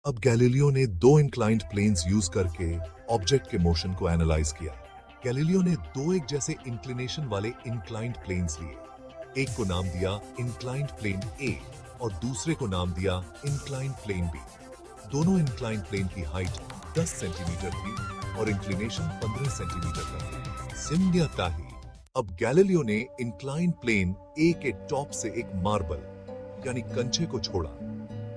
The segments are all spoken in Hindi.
अब गैलीलियो ने दो इंक्लाइंड प्लेन्स यूज करके ऑब्जेक्ट के मोशन को एनालाइज किया। गैलीलियो ने दो एक जैसे इंक्लिनेशन वाले इंक्लाइंड प्लेन्स लिए। एक को नाम दिया इंक्लाइंड प्लेन ए और दूसरे को नाम दिया इंक्लाइंड प्लेन बी। दोनों इंक्लाइंड प्लेन की हाइट 10 सेंटीमीटर थी और इंक्लिनेशन 15 सेंटीमीटर का था। सिम्यताही अब गैलीलियो ने इंक्लाइंड प्लेन ए के टॉप से एक मार्बल यानी कंचे को छोड़ा।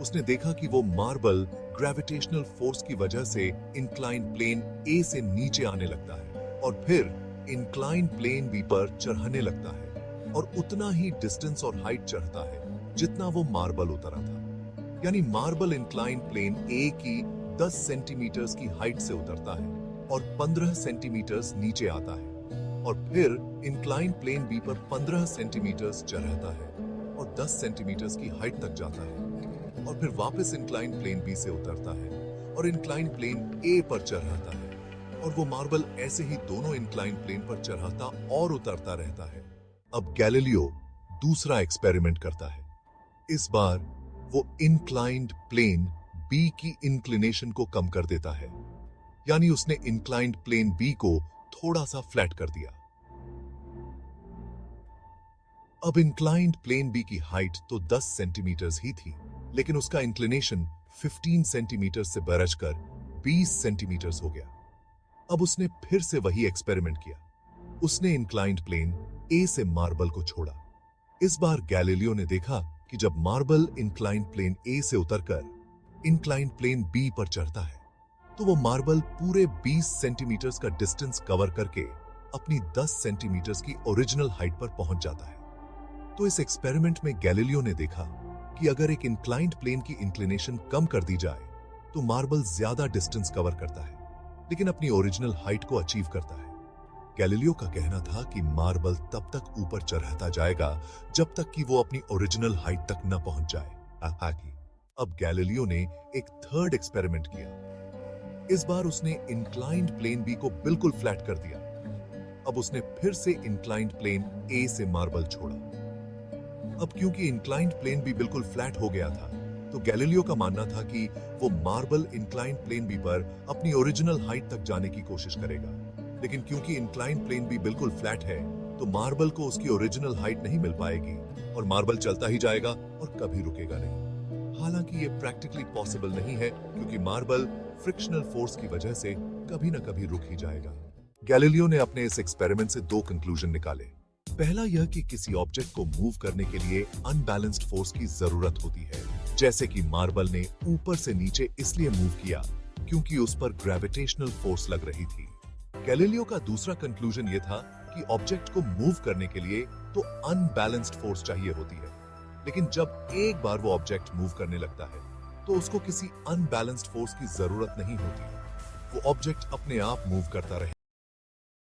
उसने देखा कि वो मार्बल ग्रेविटेशनल फोर्स की वजह से इंक्लाइंड प्लेन ए से नीचे आने लगता है और फिर इंक्लाइंड प्लेन बी पर चढ़ने लगता है और उतना ही डिस्टेंस और हाइट चढ़ता है जितना वो मार्बल उतरा था। यानी मार्बल इंक्लाइंड प्लेन ए की 10 सेंटीमीटर्स की हाइट से उतरता है और 15 सेंटीमीटर्स नीचे आता है और फिर इंक्लाइंड प्लेन बी पर 15 सेंटीमीटर्स चढ़ता है और 10 सेंटीमीटर्स की हाइट तक जाता है और फिर वापस इंक्लाइंड प्लेन बी से उतरता है और इंक्लाइंड प्लेन ए पर चढ़ाता है और वो मार्बल ऐसे ही दोनों इंक्लाइंड प्लेन पर चढ़ाता और उतरता रहता है। अब गैलीलियो दूसरा एक्सपेरिमेंट करता है। इस बार वो इंक्लाइंड प्लेन बी की इंक्लिनेशन को कम कर देता है, यानी उसने इंक्लाइंड प्लेन बी को थोड़ा सा फ्लैट कर दिया। अब इंक्लाइंड प्लेन बी की हाइट तो 10 सेंटीमीटर्स ही थी, लेकिन उसका इंक्लिनेशन 15 सेंटीमीटर से बढ़कर 20 सेंटीमीटर्स हो गया। अब उसने फिर से वही एक्सपेरिमेंट किया। उसने इंक्लाइंड प्लेन ए से मार्बल को छोड़ा। इस बार गैलीलियो ने देखा कि जब मार्बल इंक्लाइंड प्लेन ए से उतरकर इंक्लाइंड प्लेन बी पर चढ़ता है तो वो मार्बल पूरे 20 सेंटीमीटर्स का डिस्टेंस कवर करके अपनी 10 सेंटीमीटर्स की ओरिजिनल हाइट पर पहुंच जाता है। तो इस एक्सपेरिमेंट में गैलीलियो ने देखा कि अगर एक इंक्लाइंड प्लेन की इंक्लिनेशन कम कर दी जाए तो मार्बल ज्यादा डिस्टेंस कवर करता है लेकिन अपनी ओरिजिनल हाइट को अचीव करता है। गैलीलियो का कहना था कि मार्बल तब तक ऊपर चढ़ता जाएगा जब तक कि वो अपनी ओरिजिनल हाइट तक न पहुंच जाए। अब गैलीलियो ने एक थर्ड एक्सपेरिमेंट किया। इस बार उसने इंक्लाइंड प्लेन बी को बिल्कुल फ्लैट कर दिया। अब उसने फिर से इंक्लाइंड प्लेन ए से मार्बल छोड़ा। अब क्योंकि इंक्लाइंड प्लेन बी बिल्कुल फ्लैट हो गया था तो गैलीलियो का मानना था कि वो मार्बल इंक्लाइंड प्लेन बी पर अपनी ओरिजिनल हाइट तक जाने की कोशिश करेगा, लेकिन क्योंकि इंक्लाइंड प्लेन बी बिल्कुल फ्लैट है तो मार्बल को उसकी ओरिजिनल हाइट नहीं मिल पाएगी और मार्बल चलता ही जाएगा और कभी रुकेगा नहीं। हालांकि ये प्रैक्टिकली पॉसिबल नहीं है क्योंकि मार्बल फ्रिक्शनल फोर्स की वजह से कभी न कभी रुक ही जाएगा। गैलीलियो ने अपने इस एक्सपेरिमेंट से दो कंक्लूजन निकाले। पहला यह कि किसी ऑब्जेक्ट को मूव करने के लिए अनबैलेंस्ड फोर्स की जरूरत होती है, जैसे कि मार्बल ने ऊपर से नीचे इसलिए मूव किया क्योंकि उस पर ग्रेविटेशनल फोर्स लग रही थी। गैलीलियो का दूसरा कंक्लूजन यह था कि ऑब्जेक्ट को मूव करने के लिए तो अनबैलेंस्ड फोर्स चाहिए होती है, लेकिन जब एक बार वो ऑब्जेक्ट मूव करने लगता है तो उसको किसी अनबैलेंस्ड फोर्स की जरूरत नहीं होती। वो ऑब्जेक्ट अपने आप मूव करता रहे।